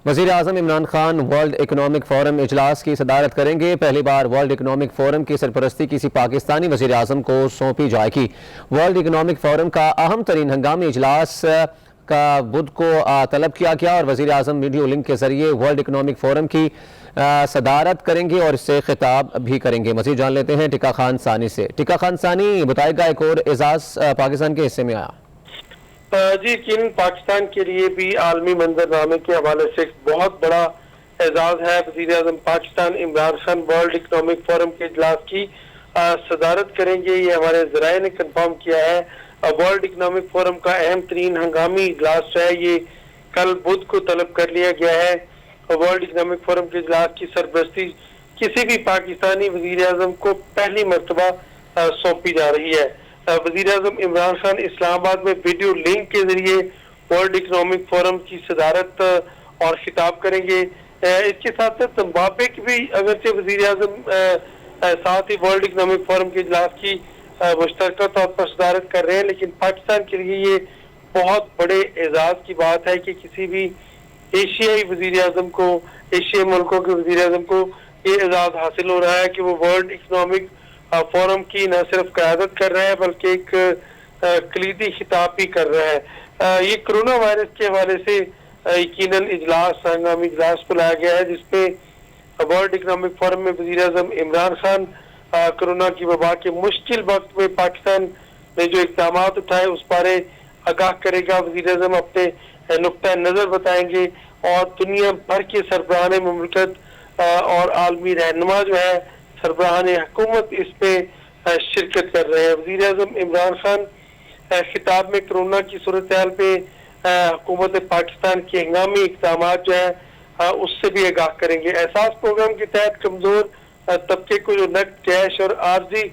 वज़ीर आज़म Imran Khan world economic forum इजलास की सदारत करेंगे। पहली बार वर्ल्ड इकनॉमिक फोरम की सरपरस्ती किसी पाकिस्तानी वज़ीर आज़म को सौंपी जाएगी। वर्ल्ड इकनॉमिक फोरम का अहम तरीन हंगामी इजलास का बुध को तलब किया गया और वज़ीर आज़म वीडियो लिंक के जरिए वर्ल्ड इकनॉमिक फोरम की सदारत करेंगे और इससे खिताब भी करेंगे। मज़ीद जान लेते हैं टिका खान सानी से। टिका खान सानी, बताएगा एक और एजाज पाकिस्तान के हिस्से में आया। जी, चीन पाकिस्तान के लिए भी आलमी मंजरनामे के हवाले से एक बहुत बड़ा एजाज है। वज़ीर आज़म Pakistan Imran Khan world economic forum के इजलास की सदारत करेंगे, ये हमारे ज़राए ने कंफर्म किया है। वर्ल्ड इकनॉमिक फोरम का अहम तरीन हंगामी इजलास है, ये कल बुध को तलब कर लिया गया है। वर्ल्ड इकनॉमिक फोरम के इजलास की सरबरस्ती किसी भी पाकिस्तानी वज़ीर आज़म को पहली मरतबा सौंपी जा रही है। वज़ीर आज़म इमरान खान इस्लामाबाद में वीडियो लिंक के जरिए वर्ल्ड इकनॉमिक फोरम की सदारत और खिताब करेंगे। इसके साथ साथ जिम्बाब्वे की भी अगरचे वज़ीर आज़म साथ ही वर्ल्ड इकनॉमिक फोरम के इजलास की मुश्तरका तौर पर सदारत कर रहे हैं, लेकिन पाकिस्तान के लिए ये बहुत बड़े एजाज की बात है कि किसी भी एशियाई वज़ीर आज़म को, एशियाई मुल्कों के वज़ीर आज़म को ये एजाज हासिल हो रहा है कि वो वर्ल्ड इकनॉमिक फोरम की न सिर्फ क़यादत कर रहे हैं बल्कि एक कलीदी खिताब भी कर रहे हैं। ये कोरोना वायरस के हवाले से यकीनन इजलास, हंगामी इजलास बुलाया गया है, जिसमें वर्ल्ड इकनॉमिक फोरम में वज़ीर आज़म इमरान खान कोरोना की वबा के मुश्किल वक्त में पाकिस्तान ने जो इक़दाम उठाए उस बारे आगाह करेगा। वज़ीर आज़म अपने नुक्ता नज़र बताएंगे और दुनिया भर के सरबराहान मुमलिकत और आलमी रहनुमा जो है, सरबराहान हुकूमत, इस पे शिरकत कर रहे हैं। वज़ीर आज़म इमरान खान खिताब में कोरोना की सूरत हाल पे हुकूमत पाकिस्तान के हंगामी इक़दाम जो है उससे भी आगाह करेंगे। एहसास प्रोग्राम के तहत कमजोर तबके को जो नकद, कैश और आर्जी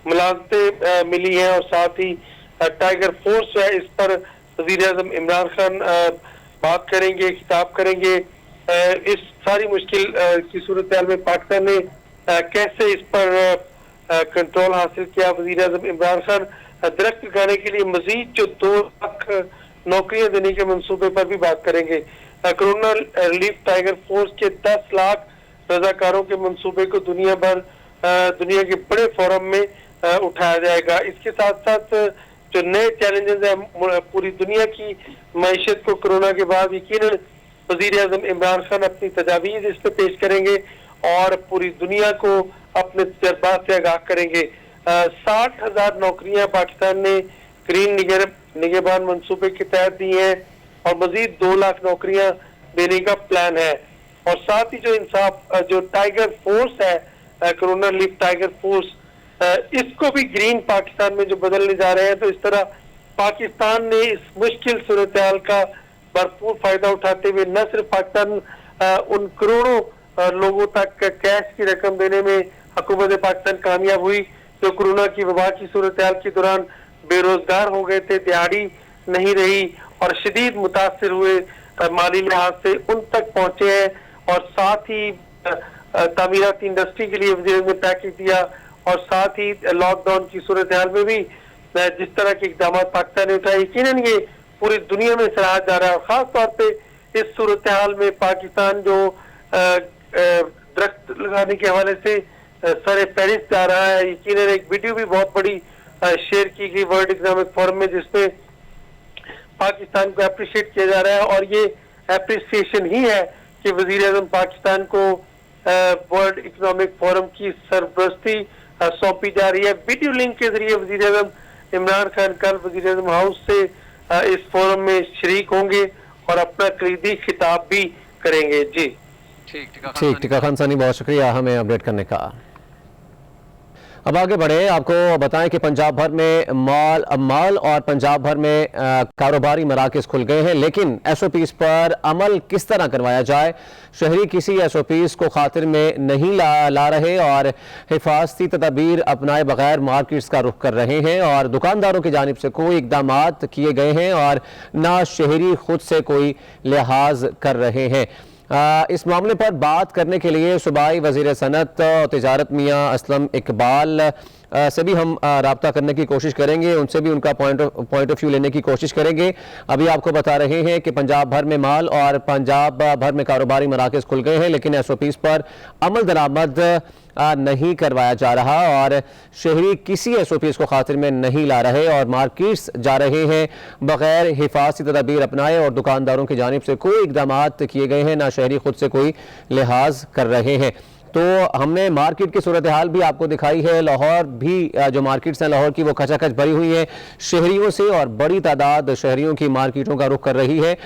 मुलाजमतें मिली हैं और साथ ही टाइगर फोर्स जो है, इस पर वज़ीर आज़म इमरान खान बात करेंगे, खिताब करेंगे। इस सारी मुश्किल की सूरत हाल में पाकिस्तान ने कैसे इस पर कंट्रोल हासिल किया। वज़ीर आज़म इमरान खान दरख्त लगाने के लिए मजीद जो 2 लाख नौकरियां देने के मंसूबे पर भी बात करेंगे। कोरोना रिलीफ टाइगर फोर्स के 10 लाख रजाकारों के मंसूबे को दुनिया के बड़े फोरम में उठाया जाएगा। इसके साथ साथ जो नए चैलेंजेस हैं पूरी दुनिया की मईशत को कोरोना के बाद, यकीनन वज़ीर आज़म इमरान खान अपनी तजावीज़ इस पर पेश करेंगे और पूरी दुनिया को अपने तजर्बात से आगाह करेंगे। 60,000 नौकरियां पाकिस्तान ने ग्रीन निगहबान मंसूबे के तहत दी हैं और मजीद 2 लाख नौकरियां देने का प्लान है। और साथ ही जो टाइगर फोर्स है, कोरोना रिलीफ टाइगर फोर्स, इसको भी ग्रीन पाकिस्तान में जो बदलने जा रहे हैं। तो इस तरह पाकिस्तान ने इस मुश्किल सूरत हाल का भरपूर फायदा उठाते हुए न सिर्फ पाकिस्तान उन करोड़ों लोगों तक कैश की रकम देने में हुकूमत पाकिस्तान कामयाब हुई जो कोरोना की वबा की सूरत हाल के दौरान बेरोजगार हो गए थे, दिहाड़ी नहीं रही और शदीद मुतासर हुए माली लिहाज से, उन तक पहुंचे हैं। और साथ ही तामीराती इंडस्ट्री के लिए वज़ीर ने पैकेज दिया और साथ ही लॉकडाउन की सूरत हाल में भी जिस तरह के इक़दाम पाकिस्तान ने उठाए, यकीनन ये पूरी दुनिया में सराहा जा रहा है। और खास तौर पे इस सूरत हाल में पाकिस्तान जो दरख्त लगाने के हवाले से सरे पेरिस जा रहा है, यकीनन एक वीडियो भी बहुत बड़ी शेयर की गई वर्ल्ड इकनॉमिक फोरम में, जिसमें पाकिस्तान को अप्रिशिएट किया जा रहा है। और ये अप्रिसिएशन ही है कि वज़ीर आज़म पाकिस्तान को वर्ल्ड इकनॉमिक फोरम की सरबरस्ती सौंपी जा रही है। वीडियो लिंक के जरिए वज़ीर आज़म इमरान खान कल वज़ीर आज़म हाउस से इस फोरम में शरीक होंगे और अपना कलीदी खिताब भी करेंगे। जी ठीक, टिका खान सानी, बहुत शुक्रिया हमें अपडेट करने का। अब आगे बढ़े, आपको बताएं कि पंजाब भर में मॉल और पंजाब भर में कारोबारी मराकज़ खुल गए हैं, लेकिन SOPs पर अमल किस तरह करवाया जाए, शहरी किसी SOPs को खातिर में नहीं ला रहे और हिफाजती तदाबीर अपनाए बगैर मार्केट्स का रुख कर रहे हैं और दुकानदारों की जानिब से कोई इकदाम किए गए हैं और ना शहरी खुद से कोई लिहाज कर रहे हैं। इस मामले पर बात करने के लिए सूबाई वज़ीर सनअत और तिजारत मियाँ असलम इकबाल से भी हम राब्ता करने की कोशिश करेंगे, उनसे भी उनका पॉइंट ऑफ व्यू लेने की कोशिश करेंगे। अभी आपको बता रहे हैं कि पंजाब भर में माल और पंजाब भर में कारोबारी मराकज़ खुल गए हैं, लेकिन SOPs पर अमल दरामद नहीं करवाया जा रहा और शहरी किसी SOPs को खातिर में नहीं ला रहे और मार्केट्स जा रहे हैं बगैर हिफाजती तदाबीर अपनाए और दुकानदारों की जानिब से कोई इकदाम किए गए हैं, ना शहरी खुद से कोई लिहाज कर रहे हैं। तो हमने मार्केट की सूरत हाल भी आपको दिखाई है। लाहौर भी जो मार्केट्स हैं लाहौर की वो खचाखच भरी हुई है शहरियों से और बड़ी तादाद शहरियों की मार्केटों का रुख कर रही है।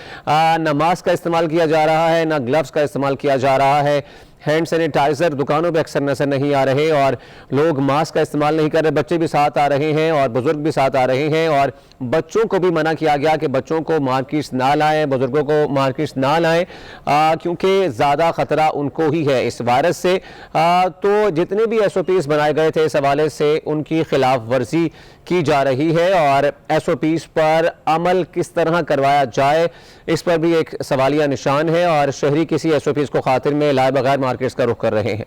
ना मास्क का इस्तेमाल किया जा रहा है, ना ग्लव्स का इस्तेमाल किया जा रहा है। हैंड सैनिटाइज़र दुकानों पे अक्सर नजर नहीं आ रहे और लोग मास्क का इस्तेमाल नहीं कर रहे। बच्चे भी साथ आ रहे हैं और बुजुर्ग भी साथ आ रहे हैं और बच्चों को भी मना किया गया कि बच्चों को मार्केट्स ना लाएं, बुजुर्गों को मार्केट्स ना लाएं, क्योंकि ज़्यादा ख़तरा उनको ही है इस वायरस से। तो जितने भी SOPs बनाए गए थे इस हवाले से उनकी खिलाफ वर्जी की जा रही है और SOPs पर अमल किस तरह करवाया जाए इस पर भी एक सवालिया निशान है और शहरी किसी SOPs को खातिर में लाए बगैर मार्केट्स का रुख कर रहे हैं।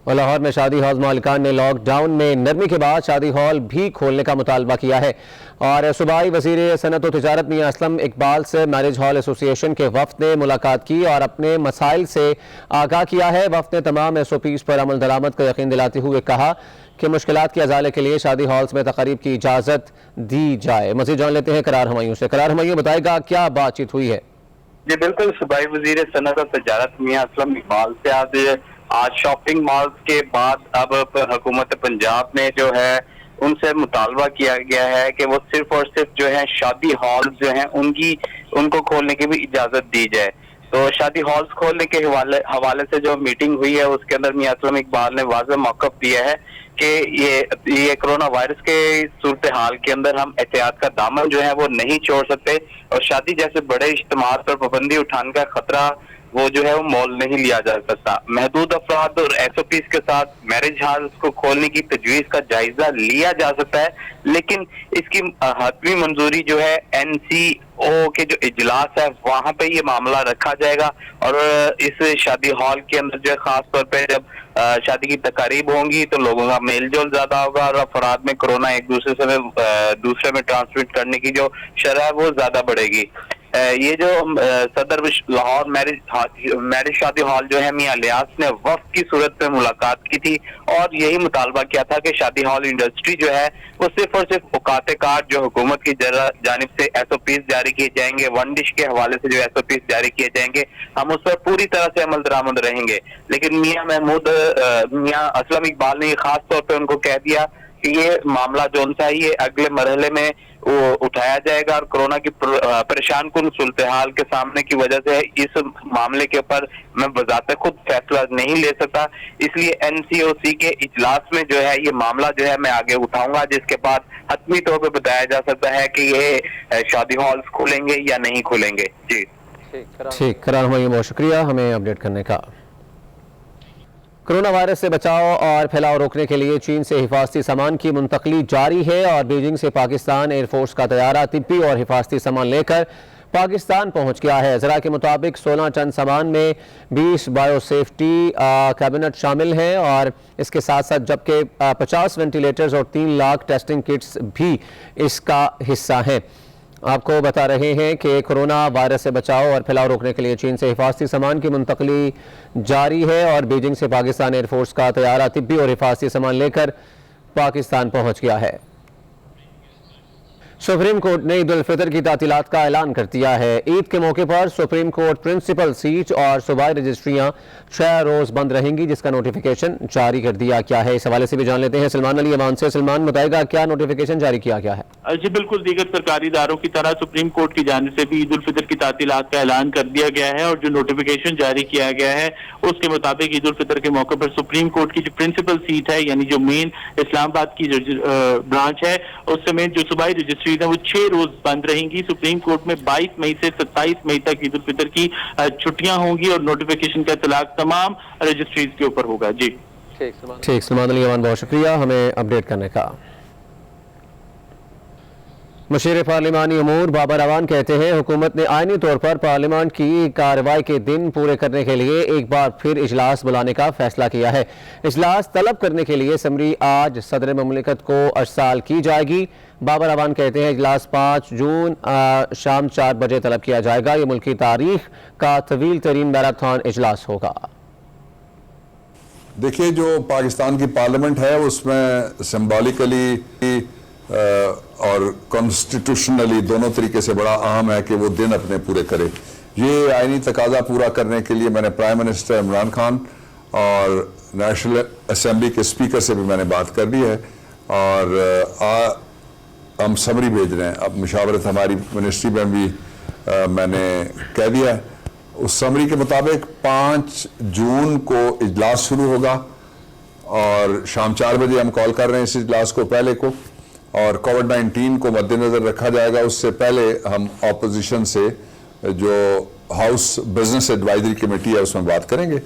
और लाहौर में शादी हॉल मालिकान ने लॉकडाउन में नरमी के बाद शादी हॉल भी खोलने का मुतालबा किया है और सूबाई वज़ीर सनअत व तिजारत मियां असलम इकबाल से मैरिज हॉल एसोसिएशन के वफ़द ने मुलाकात की और अपने मसाइल से आगाह किया है। वफ़द ने तमाम SOPs पर अमल दरामद का यकीन दिलाते हुए कहा कि मुश्किलात के अजाले के लिए शादी हॉल्स में तक़रीब की इजाज़त दी जाए। मज़ीद जान लेते हैं करार हमायूं से। करार हमायूं बताएगा क्या बातचीत हुई है। जी बिल्कुल, सूबाई वज़ीर सनअत व तिजारत मियां असलम इकबाल से आज शॉपिंग मॉल्स के बाद अब हुकूमत पंजाब में जो है उनसे मुतालबा किया गया है कि वो सिर्फ और सिर्फ जो है शादी हॉल्स जो हैं उनको खोलने की भी इजाजत दी जाए। तो शादी हॉल्स खोलने के हवाले से जो मीटिंग हुई है उसके अंदर मियां असलम इकबाल ने वाज़ेह मौक़िफ़ दिया है कि ये कोरोना वायरस के सूरत हाल के अंदर हम एहतियात का दामन जो है वो नहीं छोड़ सकते और शादी जैसे बड़े इज्तिमात पर पाबंदी उठाने का खतरा वो जो है वो मोल नहीं लिया जा सकता। महदूद अफराद और SOPs के साथ मैरिज हॉल्स को खोलने की तजवीज़ का जायजा लिया जा सकता है, लेकिन इसकी हतमी मंजूरी जो है NCO के जो इजलास है वहां पे ये मामला रखा जाएगा और इस शादी हॉल के अंदर जो है खास तौर पे जब शादी की तकारीब होंगी तो लोगों का मेल जोल ज्यादा होगा और अफराद में कोरोना एक दूसरे में ट्रांसमिट करने की जो शरह है वो ज्यादा बढ़ेगी। ये जो सदर लाहौर मैरिज शादी हॉल जो है मियां लियास ने वफ्द की सूरत में मुलाकात की थी और यही मुतालबा किया था कि शादी हॉल इंडस्ट्री जो है वो सिर्फ और सिर्फ औकाते कार्ड जो हुकूमत की जानिब से SOPs जारी किए जाएंगे, वन डिश के हवाले से जो SOPs जारी किए जाएंगे, हम उस पर पूरी तरह से अमल दरामद रहेंगे। लेकिन मियां असलम इकबाल ने खास तौर पर उनको कह दिया कि ये मामला जो उनसा है ये अगले मरहले में वो उठाया जाएगा और कोरोना की परेशान कुन सूरत हाल के सामने की वजह से इस मामले के ऊपर मैं बजाते खुद फैसला नहीं ले सकता, इसलिए NCOC के इजलास में जो है ये मामला जो है मैं आगे उठाऊंगा, जिसके बाद हतमी तौर पे बताया जा सकता है कि ये शादी हॉल्स खुलेंगे या नहीं खुलेंगे। जी ठीक, करार हमारी बहुत शुक्रिया हमें अपडेट करने का। कोरोना वायरस से बचाव और फैलाव रोकने के लिए चीन से हिफाजती सामान की मुंतकली जारी है और बीजिंग से पाकिस्तान एयरफोर्स का तैयारा तिब्बी और हिफाजती सामान लेकर पाकिस्तान पहुंच गया है। ज़रा के मुताबिक 16 टन सामान में 20 बायोसेफ्टी कैबिनेट शामिल हैं और इसके साथ साथ जबकि 50 वेंटिलेटर्स और 3 लाख टेस्टिंग किट्स भी इसका हिस्सा हैं। आपको बता रहे हैं कि कोरोना वायरस से बचाव और फैलाव रोकने के लिए चीन से हिफाजती सामान की मुंतकली जारी है और बीजिंग से पाकिस्तान एयरफोर्स का तैयारा तिब्बी और हिफाजती सामान लेकर पाकिस्तान पहुंच गया है। सुप्रीम कोर्ट ने ईद उल फितर की तातीलात का ऐलान कर दिया है। ईद के मौके पर सुप्रीम कोर्ट प्रिंसिपल सीट और सूबाई रजिस्ट्रियां 6 रोज बंद रहेंगी, जिसका नोटिफिकेशन जारी कर दिया गया है। इस हवाले से भी जान लेते हैं सलमान अली अमान से। सलमान, बताएगा क्या नोटिफिकेशन जारी किया गया है? जी बिल्कुल, दीगर सरकारी इदारों की तरह सुप्रीम कोर्ट की जानिब से भी ईद उल फितर की तातीलात का ऐलान कर दिया गया है और जो नोटिफिकेशन जारी किया गया है उसके मुताबिक ईद उल फितर के मौके पर सुप्रीम कोर्ट की जो प्रिंसिपल सीट है यानी जो मेन इस्लामाबाद की जो ब्रांच है उस समेत जो सूबाई रजिस्ट्री वो 6 रोज बंद रहेंगी। सुप्रीम कोर्ट में 22 मई से 27 मई तक ईद उल फितर की छुट्टियां होंगी और नोटिफिकेशन का इतलाक तमाम रजिस्ट्रीज के ऊपर होगा। जी ठीक, सलमान अली अमान, बहुत शुक्रिया हमें अपडेट करने का। मुशीर पार्लिमानी अमूर बाबर अवान कहते हैं हुकूमत ने आईनी तौर पर पार्लियामेंट की कार्रवाई के दिन पूरे करने के लिए एक बार फिर इजलास बुलाने का फैसला किया है। इजलास तलब करने के लिए असम्बली आज सदर ममलिकत को अर्साल की जाएगी। बाबर अवान कहते हैं इजलास 5 जून शाम 4 बजे तलब किया जाएगा। ये मुल्की तारीख का तवील तरीन मैराथन इजलास होगा। देखिए, जो पाकिस्तान की पार्लियामेंट है उसमें सिंबॉलिकली और कॉन्स्टिट्यूशनली दोनों तरीके से बड़ा अहम है कि वो दिन अपने पूरे करे। ये आईनी तकाजा पूरा करने के लिए मैंने प्राइम मिनिस्टर इमरान खान और नेशनल असेंबली के स्पीकर से भी मैंने बात कर ली है और हम समरी भेज रहे हैं। अब मुशावरत हमारी मिनिस्ट्री में भी मैंने कह दिया है। उस समरी के मुताबिक 5 जून को इजलास शुरू होगा और शाम 4 बजे हम कॉल कर रहे हैं इस इजलास को पहले को, और कोविड-19 को मद्देनजर रखा जाएगा। उससे पहले हम ऑपोजिशन से जो हाउस बिजनेस एडवाइजरी कमेटी है उसमें बात करेंगे।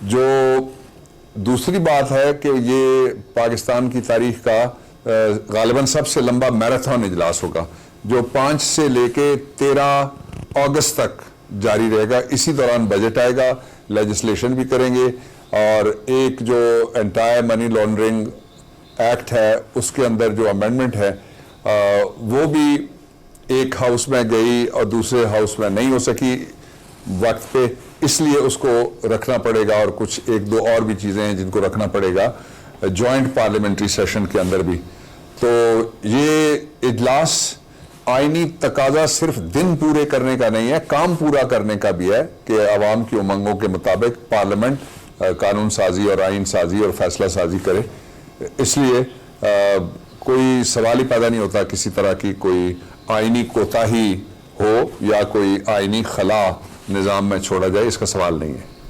जो दूसरी बात है कि ये पाकिस्तान की तारीख का गालिबन सबसे लंबा मैराथन इजलास होगा जो 5 से लेके 13 अगस्त तक जारी रहेगा। इसी दौरान बजट आएगा, लेजिस्लेशन भी करेंगे और एक जो एंटायर मनी लॉन्ड्रिंग एक्ट है उसके अंदर जो अमेंडमेंट है वो भी एक हाउस में गई और दूसरे हाउस में नहीं हो सकी वक्त पे, इसलिए उसको रखना पड़ेगा। और कुछ 1-2 और भी चीज़ें हैं जिनको रखना पड़ेगा जॉइंट पार्लियामेंट्री सेशन के अंदर भी। तो ये इजलास आईनी तकाजा सिर्फ दिन पूरे करने का नहीं है, काम पूरा करने का भी है कि अवाम की उमंगों के मुताबिक पार्लियामेंट कानून साजी और आइन साजी और फैसला साजी करे। इसलिए कोई सवाल ही पैदा नहीं होता किसी तरह की कोई आईनी कोताही हो या कोई आईनी खला निज़ाम में छोड़ा जाए, इसका सवाल नहीं है।